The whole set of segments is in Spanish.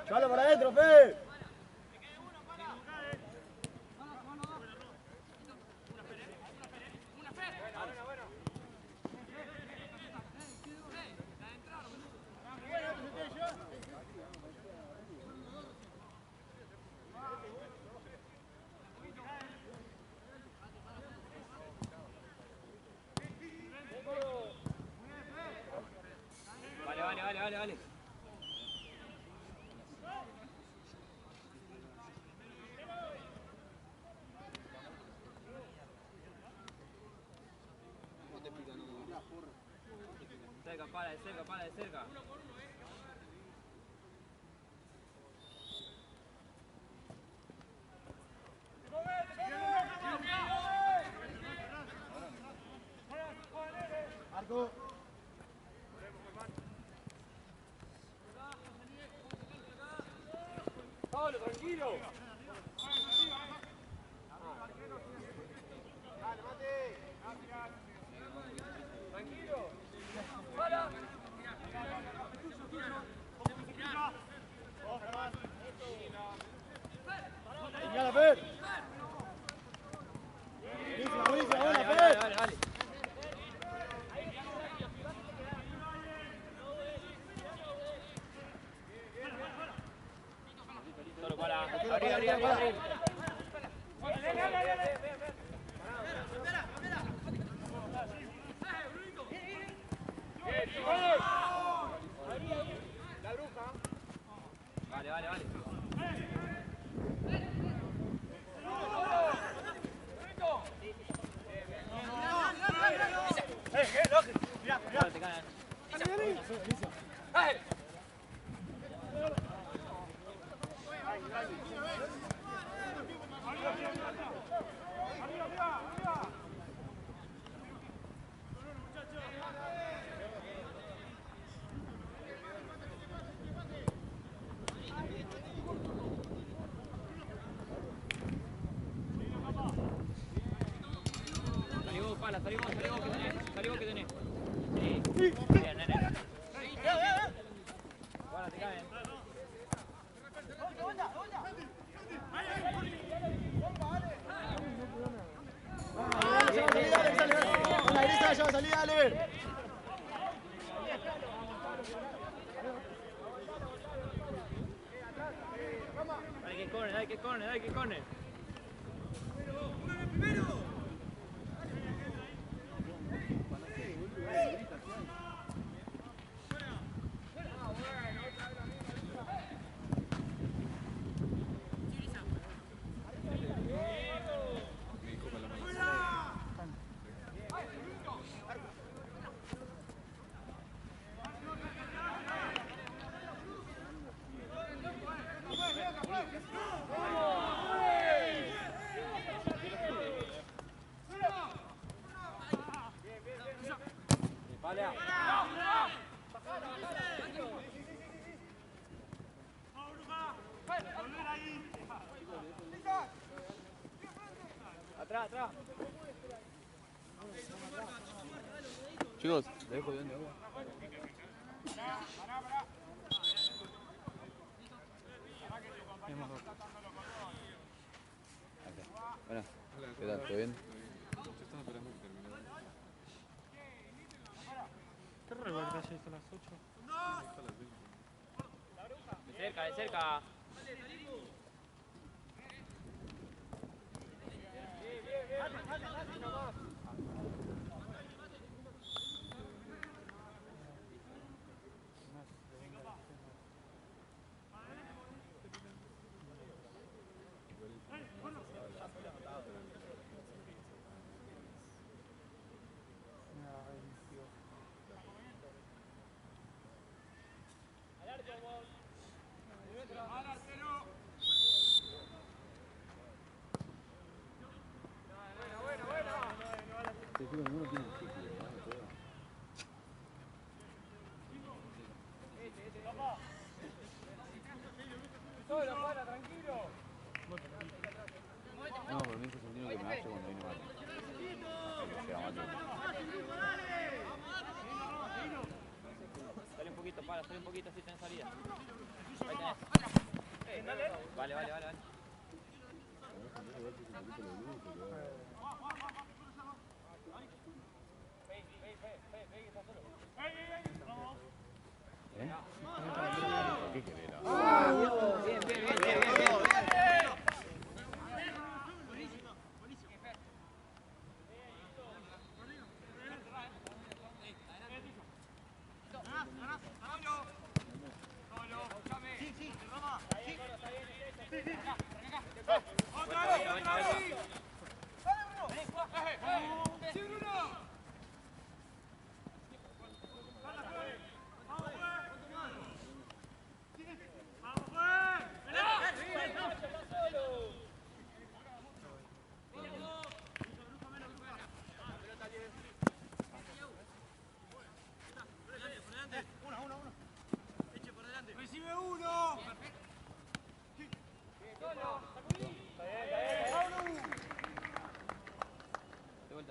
¡Chalo para adentro, Fe! Vale. Para de cerca. Marco. Pablo, tranquilo. Dale, mate. Tranquilo. Para. Señala, Fer. Buenísima, buena, Fer. Dale. Solo para. Abrir. La bruja. Vale. Mirá. Te caen. Salí vos que tenés. Sí. Bien, nene. Bueno, te caen. Ya va a salir, dale. Dale que corner. Primero. Atrás, atrás. Chicos, le dejo de dónde agua. Bueno, ¿qué tal? ¿Todo bien? Qué raro que haya visto las 8. De cerca, de cerca. No, pero me hizo sentido que me hace cuando vine mal. Sale un poquito, para, sale un poquito así tenés salida. Ahí tenés. Vale, vale, vale, vale. ¿Qué querés? Bien, bien, bien, bien, bien.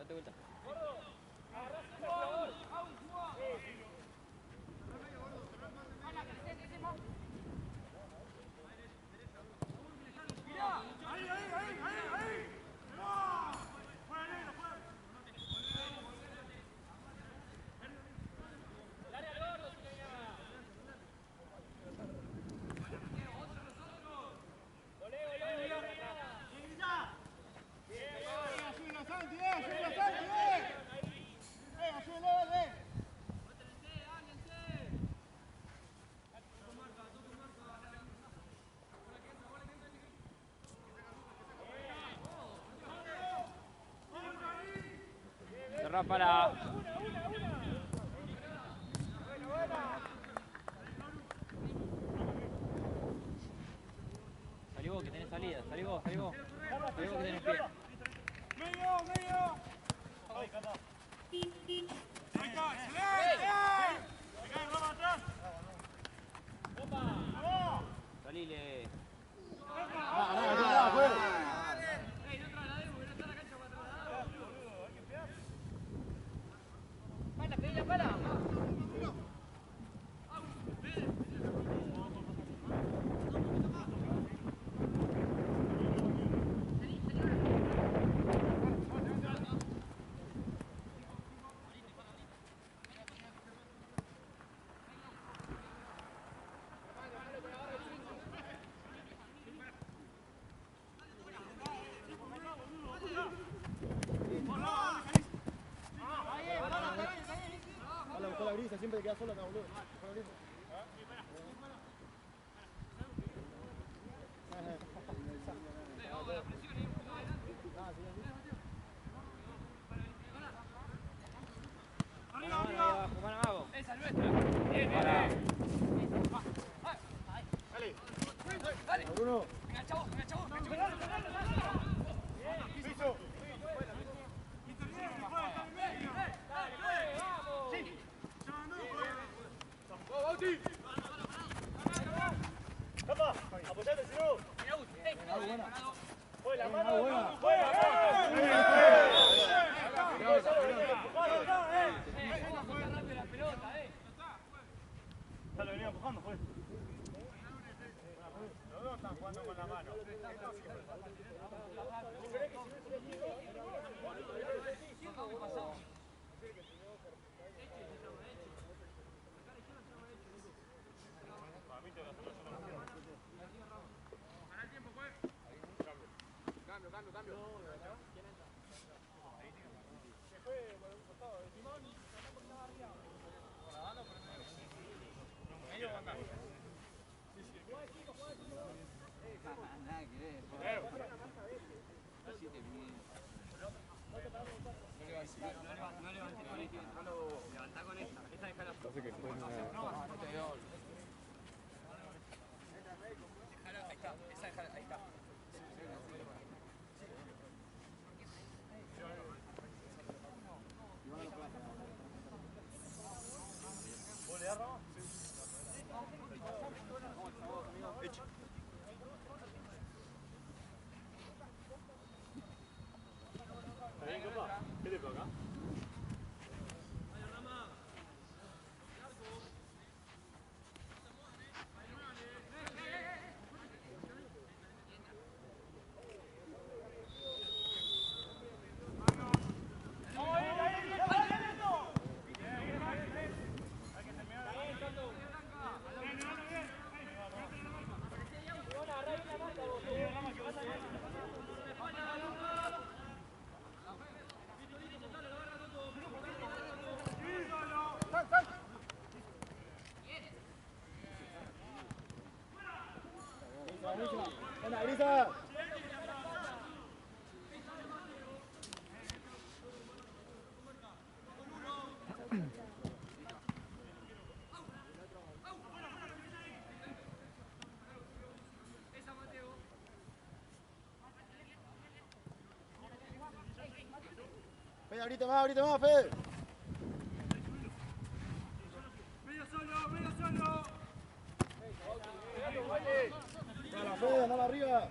De vuelta. Cerrá para... Salí vos que tenés salida, salí vos, salí vos. Salí vos que tenés pie. ¡Medio! ¡Ahí está! Salile. Busca la brisa, siempre te quedas sola acá, boludo. Busca la brisa. Mano abajo, mano abajo. Esa es nuestra. Bien, bien. Dale. Bruno. Venga, chavos. Piso. Apoyate, si no. Buena. La mano, buena. empujando, pues. Los dos están jugando con la mano. ¿Qué te toca? ¡Venga, Grisa! Fede, abrite más, Fede. Dale, Fede, andale arriba.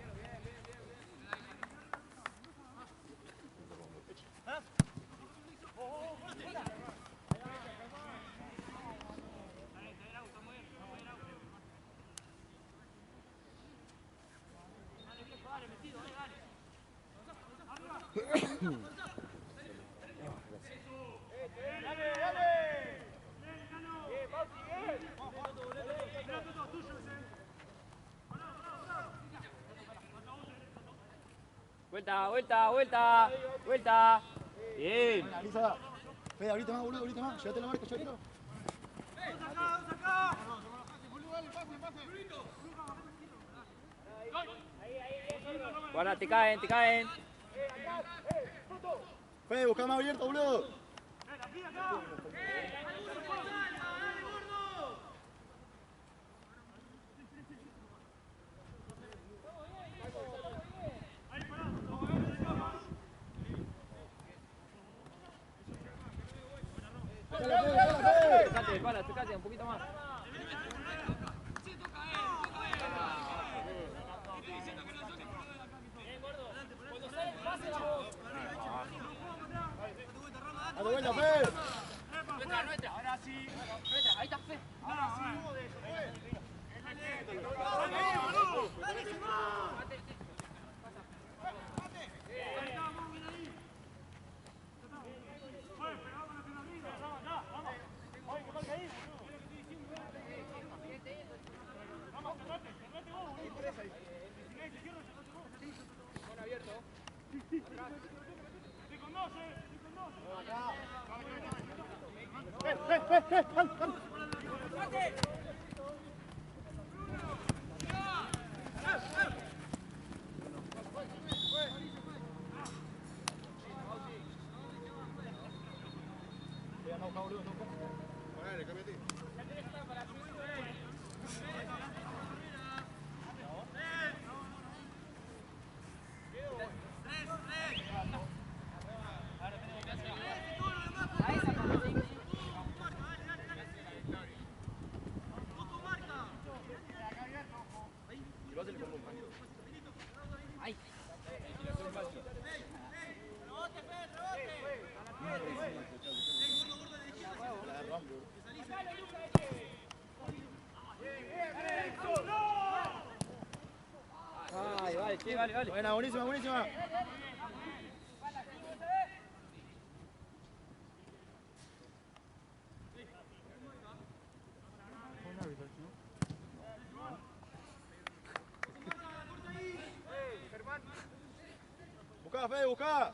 Vuelta, vuelta, vuelta, vuelta. Bien. Venga, Grisa. Fede, abrite más, boludo, abrite más. Llévate la marca, llévatelo. Guarda, te caen, te caen. Fede, busca más abierto, boludo. Tocate, pala, tocate, un poquito más. ¡A tu vuelta, Fede! Ahora sí. Ahí está Fe. vale. Buena, buenísima, buenísima. Buen árbitro, ¿no? Buscá, Fede, buscá.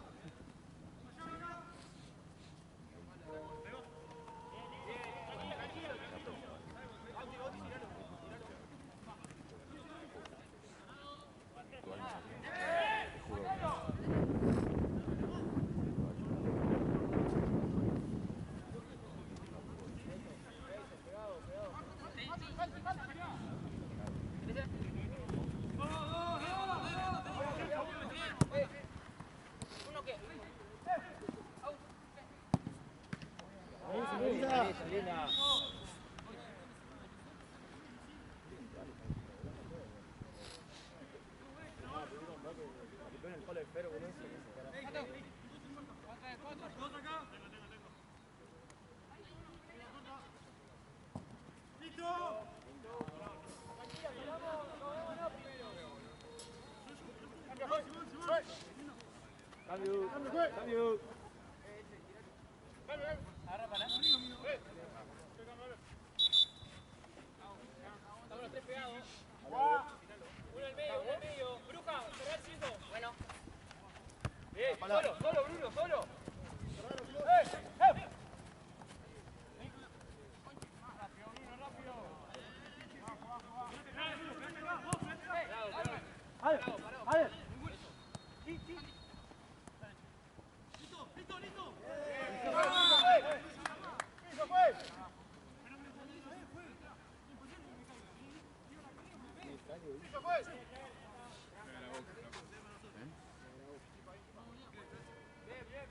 Linda. Cambio. Solo, Bruno, solo.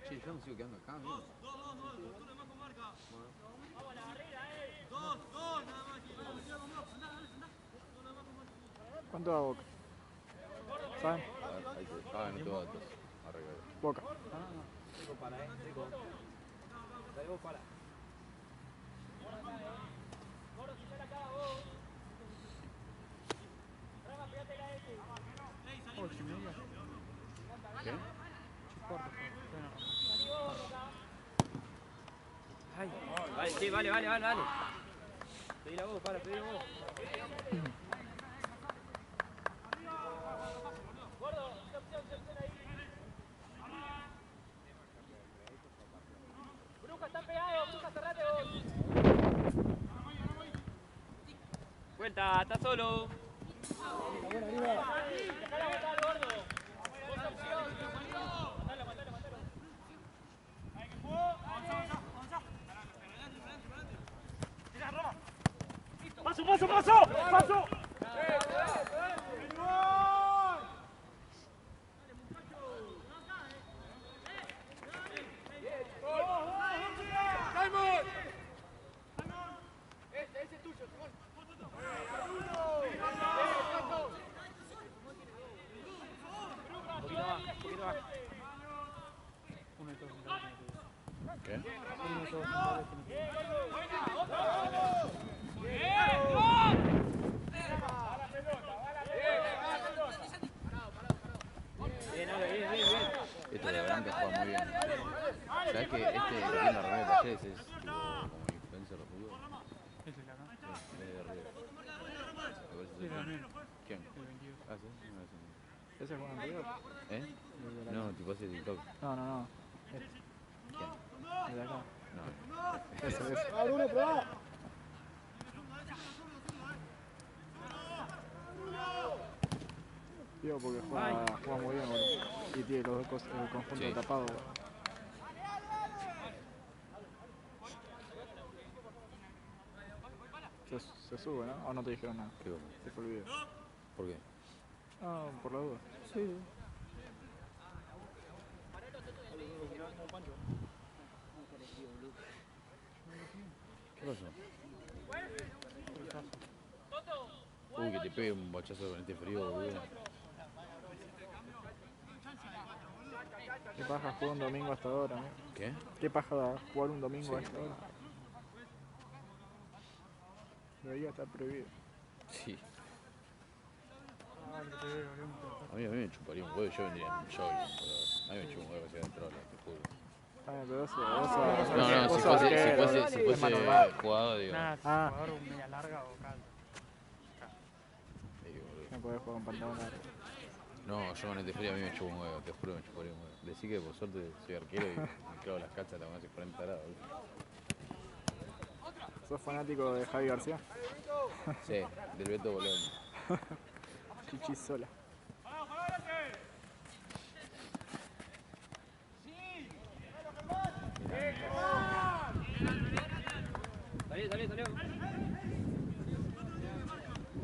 Che, yo me sigo quedando acá, amigo. ¿Cuánto da Boca? ¿Saben? Ah, no te va a dos. Arreglar. Boca. Rico para, rico. Dale vos para. Ocho y media. ¿Qué? Cuarto, bueno. Ay. Vale, sí, vale. Pedí la voz, pedí la voz. Vuelta, está solo. Buena, arriba. ¡Paso! Un poquito más. Uno y dos. ¿Qué? Uno y dos. Bien. Este de Branca juega muy bien. ¿Sabes que este que tiene la remera de Talleres es tipo como influencer de fútbol? Ese es la acá. Sí, es de River. Me parece Sí, que- también. ¿Quién? El 22. Ah, sí, no me hace- ¿Ese juega en River? ¿Eh? No, tipo hace TikTok. No. ¿Quién? El de acá. No. Ese. Ah, Bruno, probá. Digo porque juega muy bien, boludo. Y tiene los dos el conjunto Sí. tapado, boludo. Se sube, ¿no? ¿O no te dijeron nada? ¿Qué cosa? Se fue el video. ¿Por qué? Ah, por la duda. Sí. ¿Qué pasó? Uy, que te pegue un bochazo con este frío, boludo. ¿Qué paja jugar un domingo hasta ahora, amigo? ¿Qué? ¿Qué paja jugar un domingo a Sí. esta hora? Debería estar prohibido. Sí. A mí me chuparía un huevo, yo vendría en jogging, pero a mí me chupa un huevo que sea de trola, te juro. Está bien, pero eso. No, si fuese jugador, digo. Nada, Ah. jugador media larga o calma. No podés jugar con pantalón largo. No, yo con este frío a mí me chupa un huevo, te juro que me chuparía un huevo. Decí que por suerte soy arquero y me clavo las cachas hasta más de 40 grados. ¿Sos fanático de Javi García? Sí, del Beto Boloña. Chichi sola. Salió. ¿Qué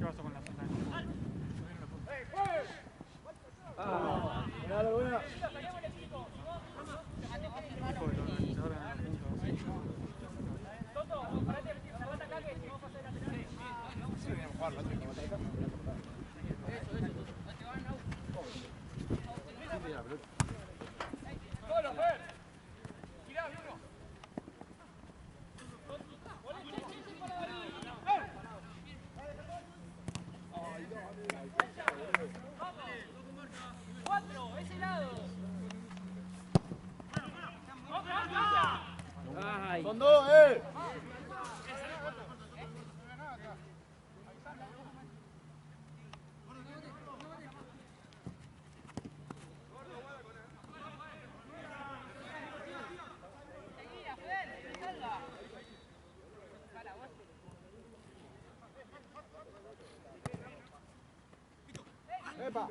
pasó con la zona? Buena, buena. Hijo del organizador en el punto. Son dos, eh. Epa.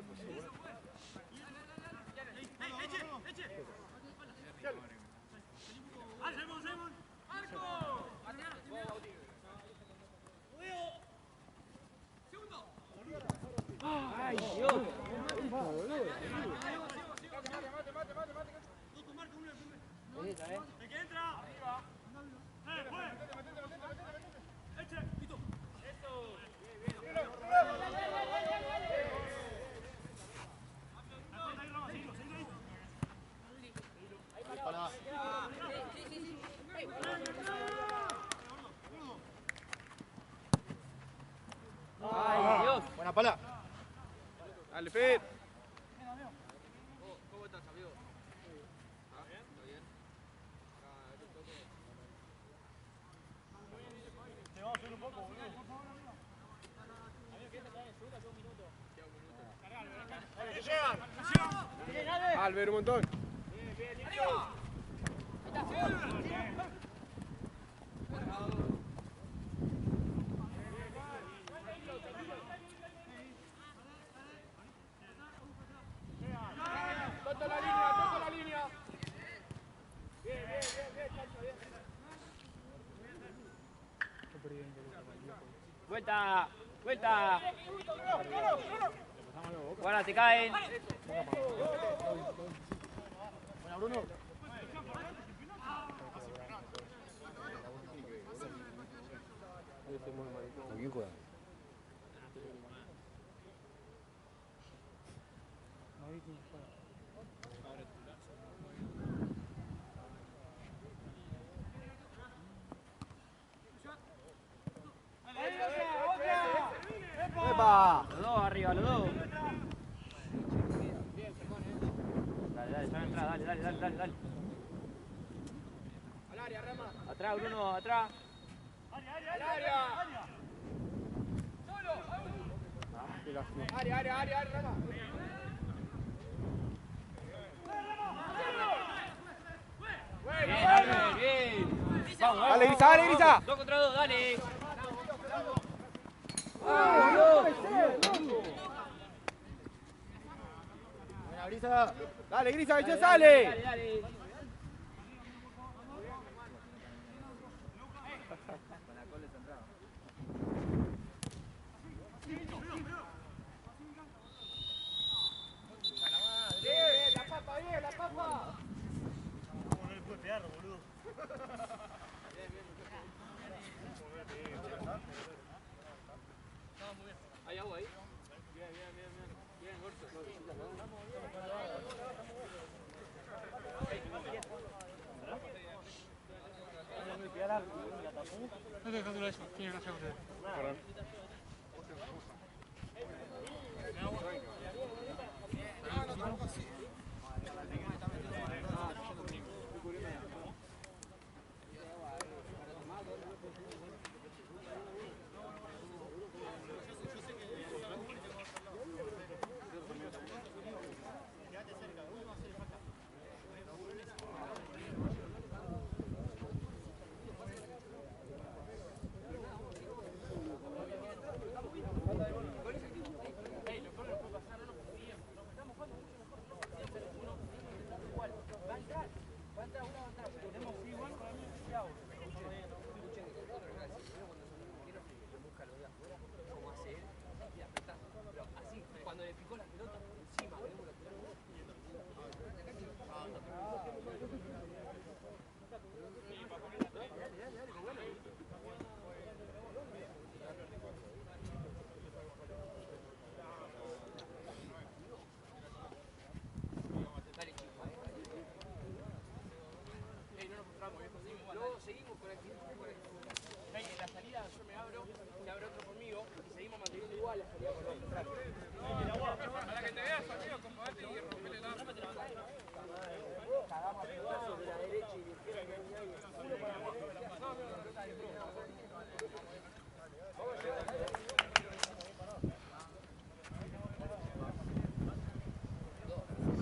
¡Ay, Dios! ¡Ay, Dios! Buena pala. Dale, Fit. Albert, un montón. Toca la línea. ¡Vuelta! Bueno, te caen. Buena, Bruno. ¿Con quién juega? No vi quién juega. Epa. Los dos arriba, los dos. Dale, ya entra, dale. Al área, Rama. Atrás, Bruno, atrás. Al área. Área, Rama. Bien, Albert, bien. Vamos. Dale, Grisa. 2 contra 2, dale. Buena, Grisa. Dale, Grisa, que ya sale. Dale. Bien, la papa. Hay agua ahí. Bien, No te dejas eso, tiene gracia a ustedes.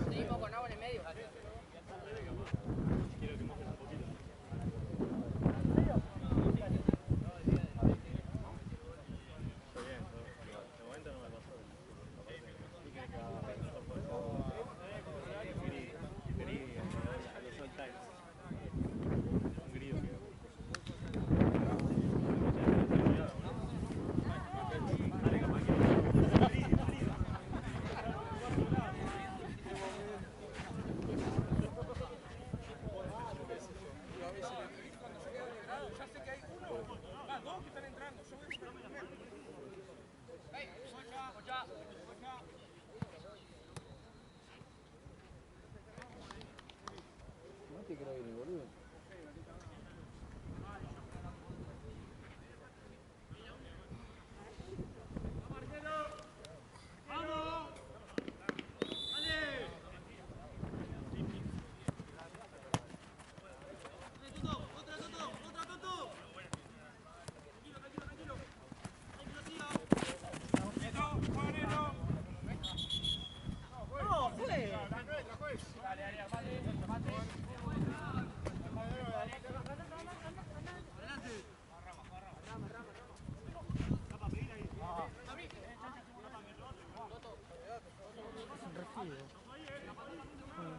Seguimos con agua en el medio.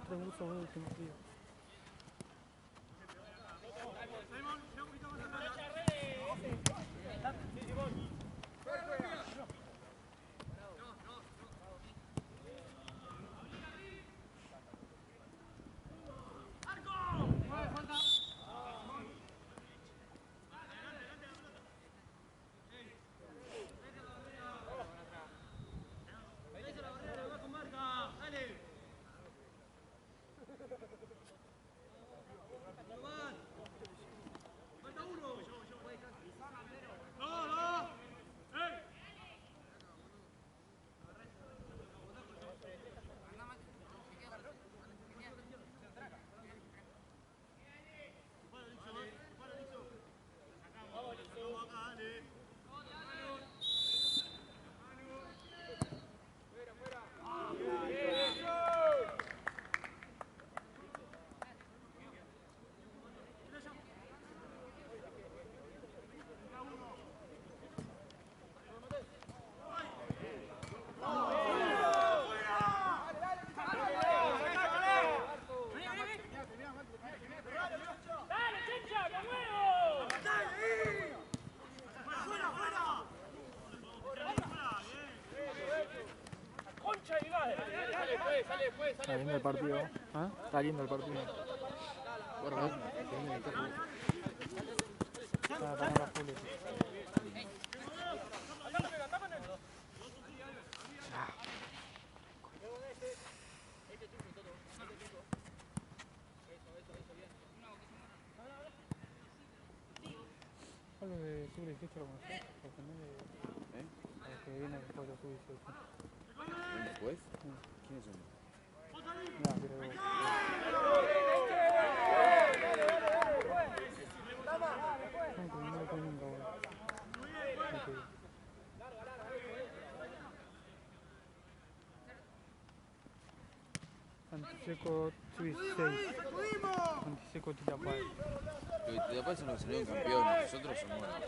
Tres buzos de último frío. Está lindo el partido. ¿Ah? Está lindo el partido. Para tapar las pules. ¿Cuál es de sub-18 lo conoces? Porque no es de... que viene después de los sub-18. ¿Un juez? ¿Quiénes son? No, pero... No, pero no lo tengo nunca, boludo. Ok. Antiseco Swiss 6. Antiseco Titapay. Pero te parece que salieron campeones, nosotros somos nuevos.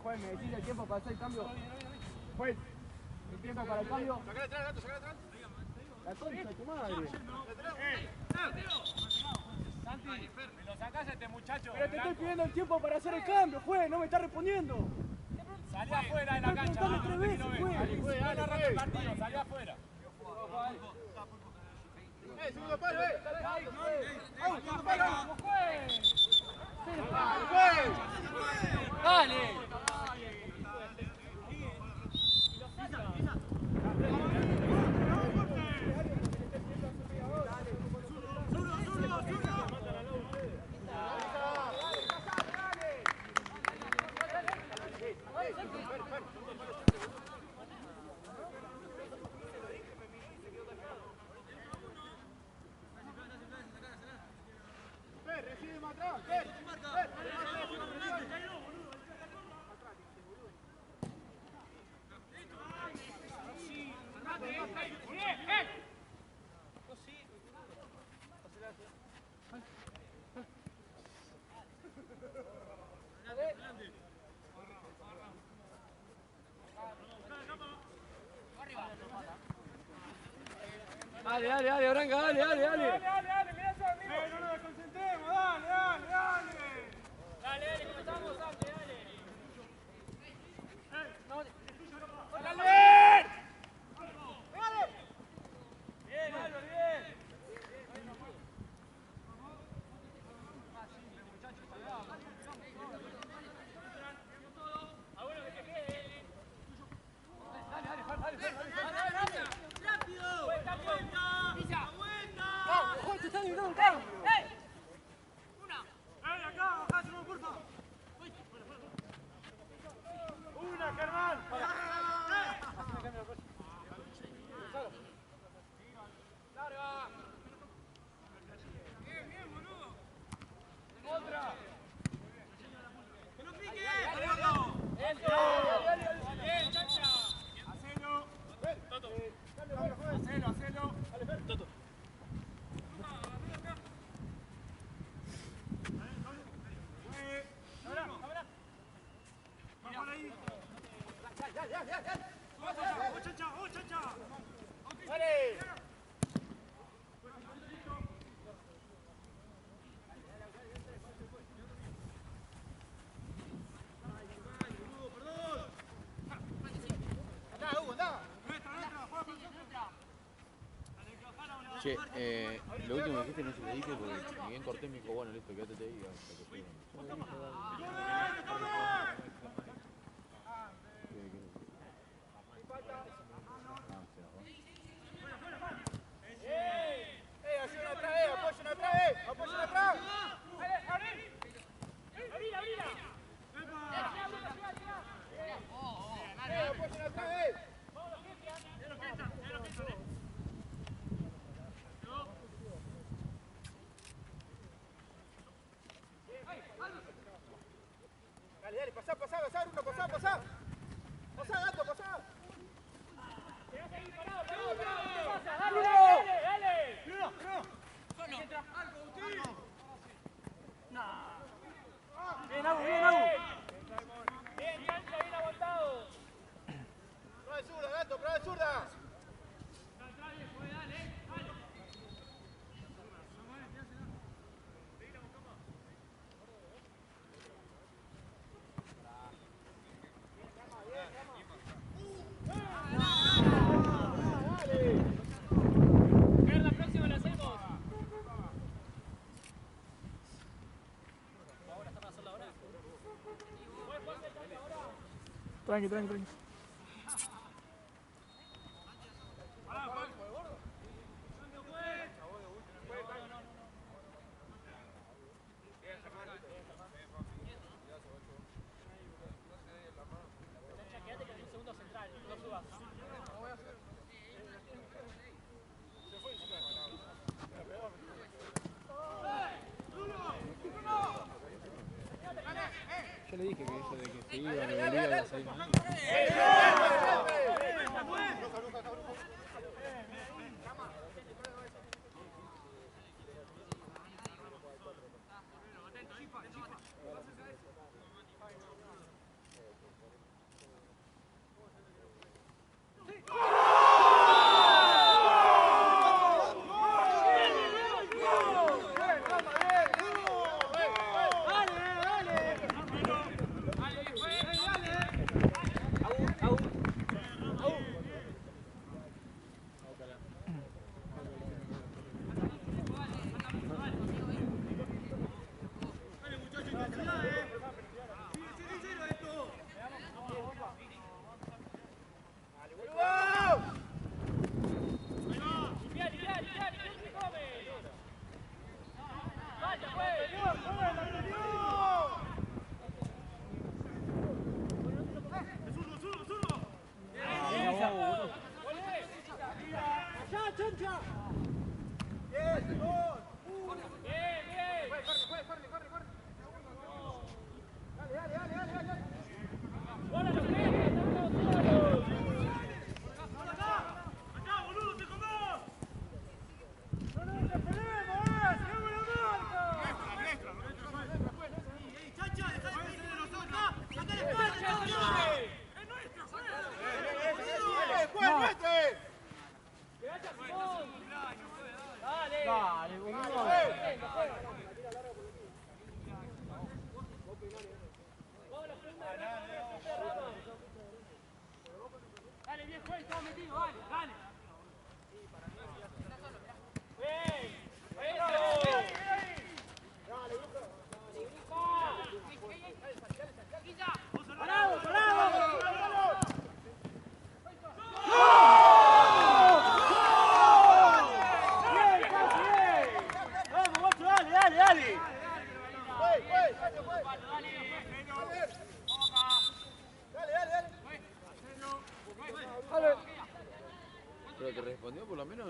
Juez, me decís el tiempo para hacer el cambio. Juez, el tiempo para el cambio. Sacale atrás, gato, sacale atrás. La concha de tu madre. Santi, me lo sacás a este muchacho. Pero te estoy pidiendo el tiempo para hacer el cambio, juez, no me estás respondiendo. Salí afuera de la cancha. Dale 3 veces, juez. Dale rato el partido, salí afuera. Segundo palo, segundo palo. ¡Dale! Recibe más atrás, Dale, Branca, dale. Dale, mirá eso, amigo. No nos desconcentremos, dale. Dale, comenzamos, Santi, dale. ¡Dale! Che, lo último que dijiste no se lo dije porque ni bien corté me dijo, bueno, listo, quédate ahí hasta que estoy. Dale, pasá, Bruno, pasá. Pasá, Gato, pasá. Bien, Agu. Bien, Chancha, bien aguantado. Prueba de zurda, Gato, prueba de zurda. Tranqui. Yo le dije que eso de que se iba, debería salir mal.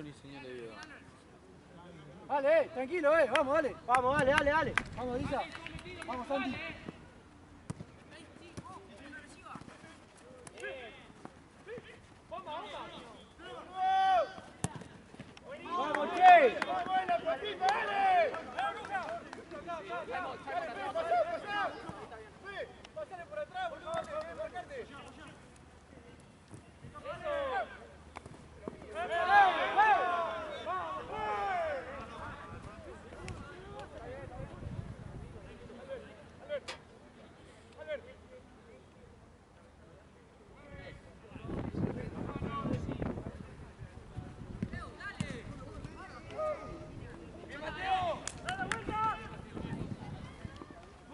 ni señal de video. Dale, tranquilo, vamos, dale. Vamos, dale, dale, dale. Vamos, Disa. Vamos, Santi. ¡Vamos, Che! ¡Vamos, la patita, dale! ¡Pasale por atrás, boludo! ¡Marcarte!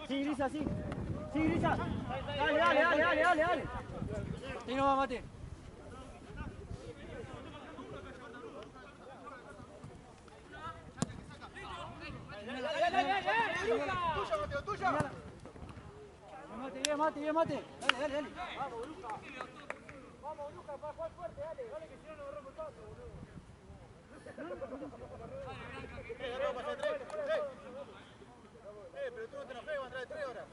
Sí, Grisa, sí. Sí, Grisa. Dale, dale, dale, dale, dale, dale. Sí, no va, Mate. Tuya, Mateo, tuya. Mate, bien, Mate, bien, Mate. Dale, dale, dale. Vamos, Bruja. Vamos, Bruja, para jugar fuerte, dale. Dale, que si no nos agarramos el paso, boludo. Pero tú no te enojes, va a entrar de 3 horas.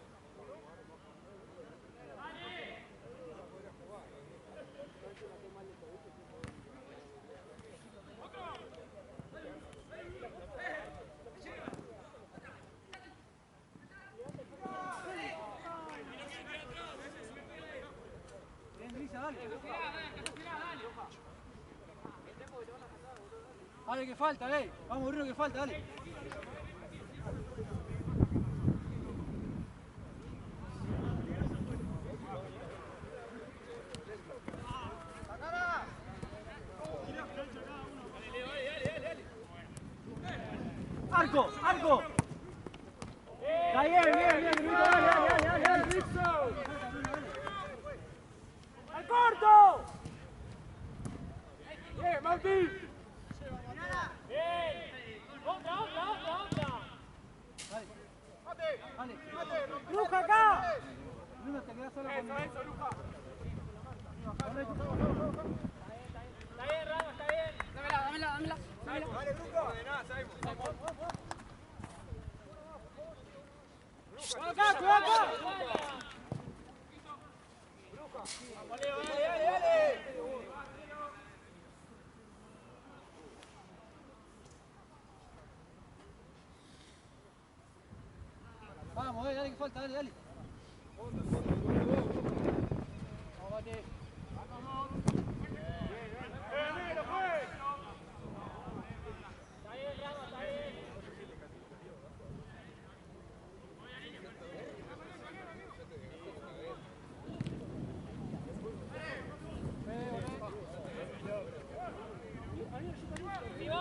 Dale, que falta, vamos, Bruno, que falta, dale. ¡Arco! ¡Arco! Está bien, Brunito, dale, ¡al corto! ¡Bien, Martín! ¡Bien! ¡Otra! ¡Dale! ¡Luja acá! Bruno, te quedas solo con... Eso, Luja. Está bien, Rama, está bien. Dámela. Dale, Bruno. De nada, sabemos. ¡Juega acá! ¡Dale! Vamos, dale, que falta, dale. Vamos, Mate.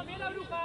¡Bien la Bruja!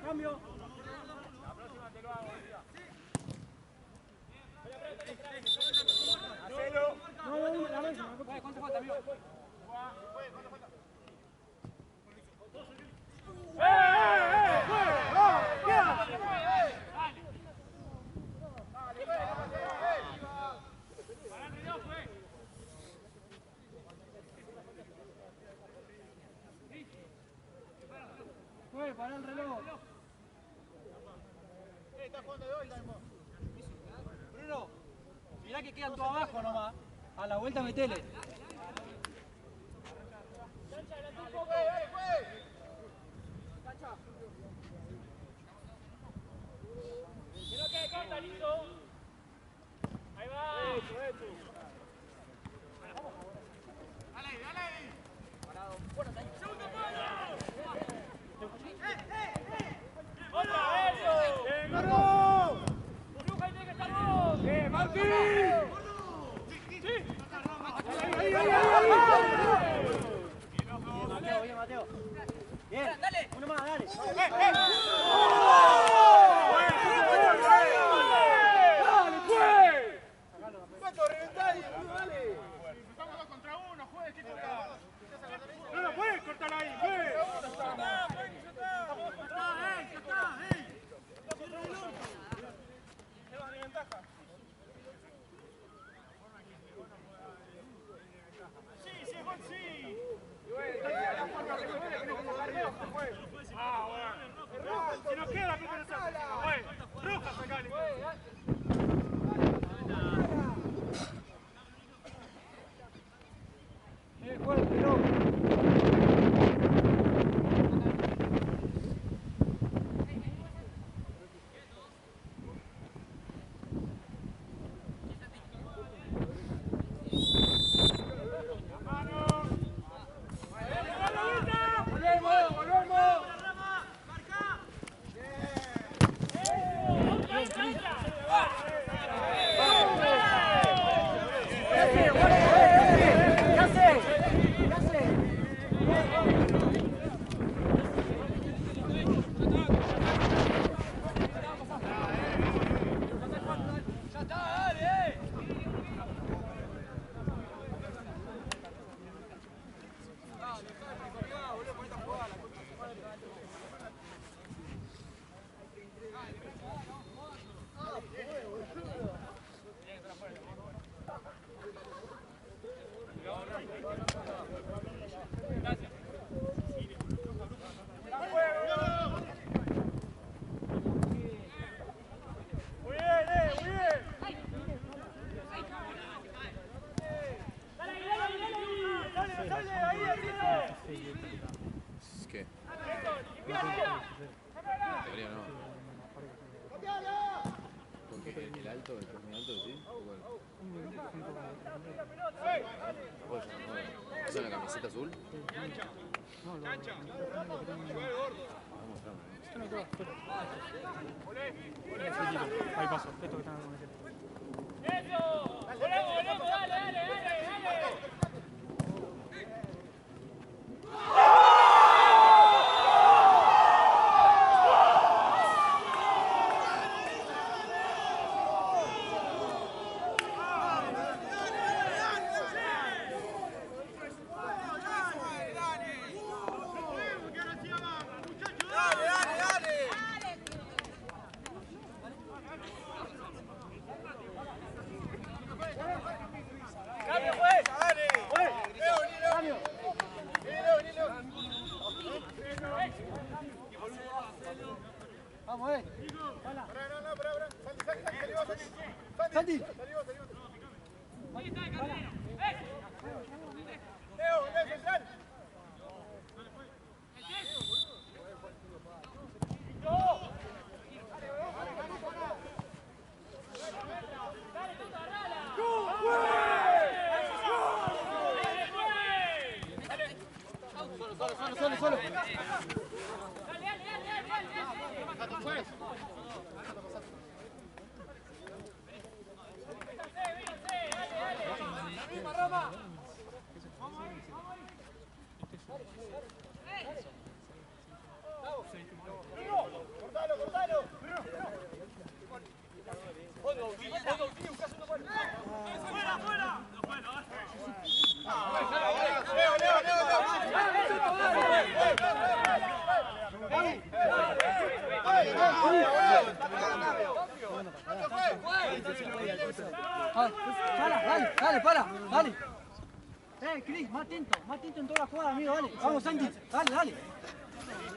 Cambio. ¿Cuánto falta, amigo? Para el reloj. Está jugando de hoy, Bruno, mirá que quedan todos abajo nomás. A la vuelta metele. alto, el que es muy alto, sí. Bueno. ¿Eso en la camiseta azul? No, lo Vamos no, todo afuera. Ahí pasó, esto que están con ese. ¡Volvemos, dale! Vamos, Santi. Solo. Dale. Cris, más atento en toda la jugada, amigo, dale. Vamos, Santi, dale.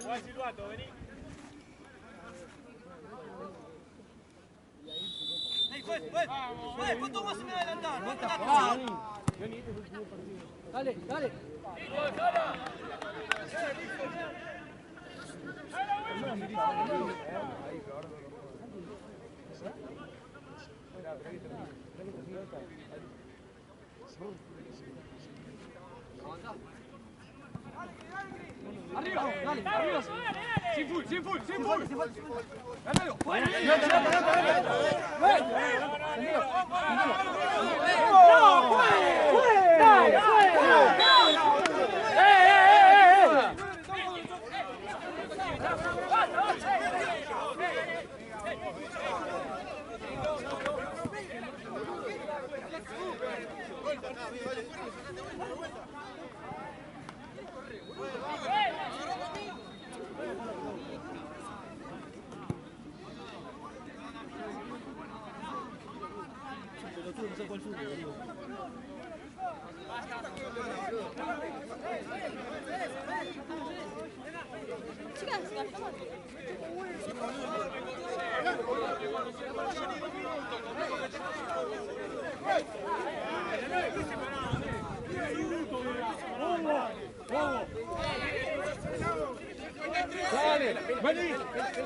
Juega Silvato, vení. Juez, ¿cuánto más se me va a adelantar? Dale. Arriba, dale. Sin full. Ganalo.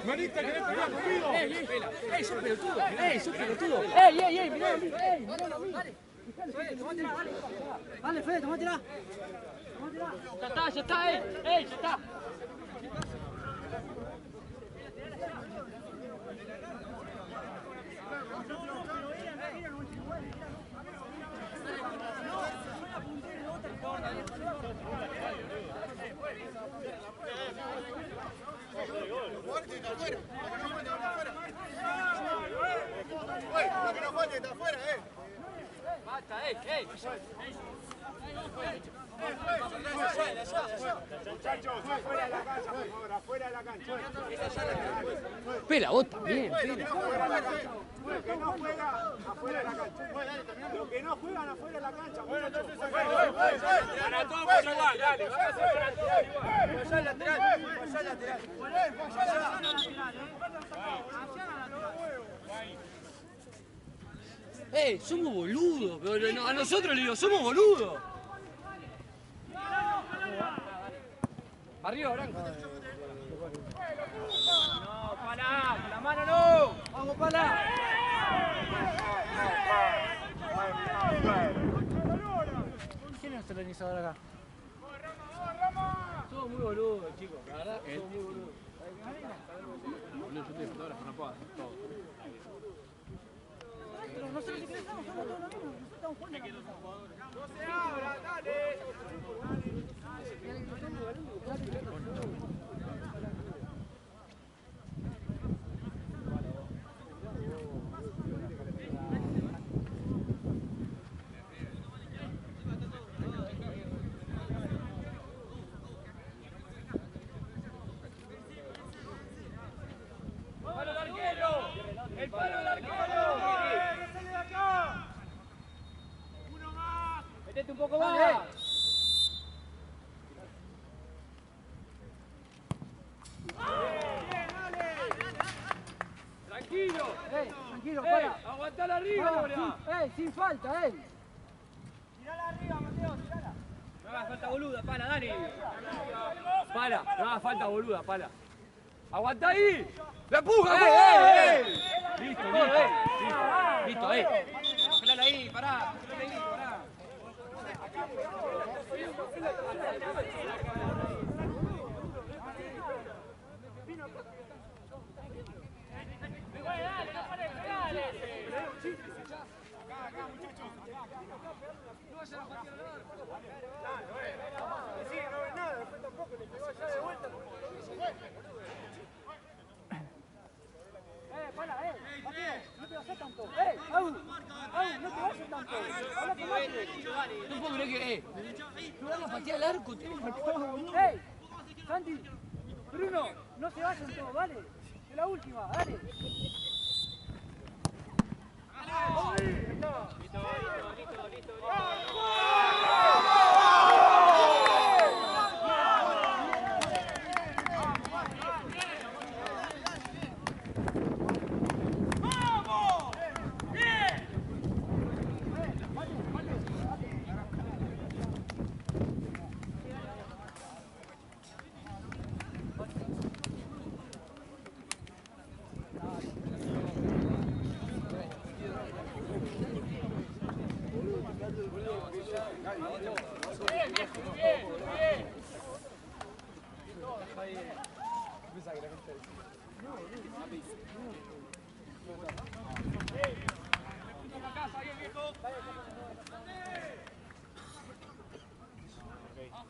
Vení, te querés pegar conmigo. ¡Sos pelotudo! mirá! Dale, Fede, tomátela. Ya está, ya está. Lo que no falte está afuera, Basta, Muchachos, afuera de la cancha, por favor, afuera de la cancha. Pela, vos también. Lo que no juega, afuera de la cancha. Lo que no juegan afuera de la cancha. Bueno, entonces para todos por igual, dale. Allá lateral. Somos boludos, pero no, a nosotros le digo, somos boludos. Arriba, Branco. No, Pala, con la mano no. Vamos, Pala. organizador acá. Somos muy boludos, chicos. La verdad, somos muy boludos. Boludo, yo estoy de fotógrafo, no puedo hacer todo. Pero nosotros si querés somos todos lo mismo. Nosotros estamos jugando. No se abra, dale. ¡El palo del arquero! ¡Sale de acá! ¡Uno más! ¡Metete un poco más! ¡Tranquilo! Tranquilo, para. ¡Aguantala arriba ahora! Sin falta, Tirala arriba, Mateo, tirala. No hagas falta boluda, pala, Dani. Pala, no hagas falta boluda, pala. ¡Aguanta ahí! ¡La empuja, güey! Listo, listo, Congelala ahí, pará. Congelala ahí, pará. Sí, no ves nada, después tampoco le pegó allá de vuelta. Para, Mateo, no te vayas tanto. Au, no te vayas tanto. Habla con Mateo. No puedo creer que, no van a patear el arco, tiene marcado, boludo. Santi, Bruno, no se vayan todos, dale. Es la última, dale.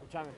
Escuchame.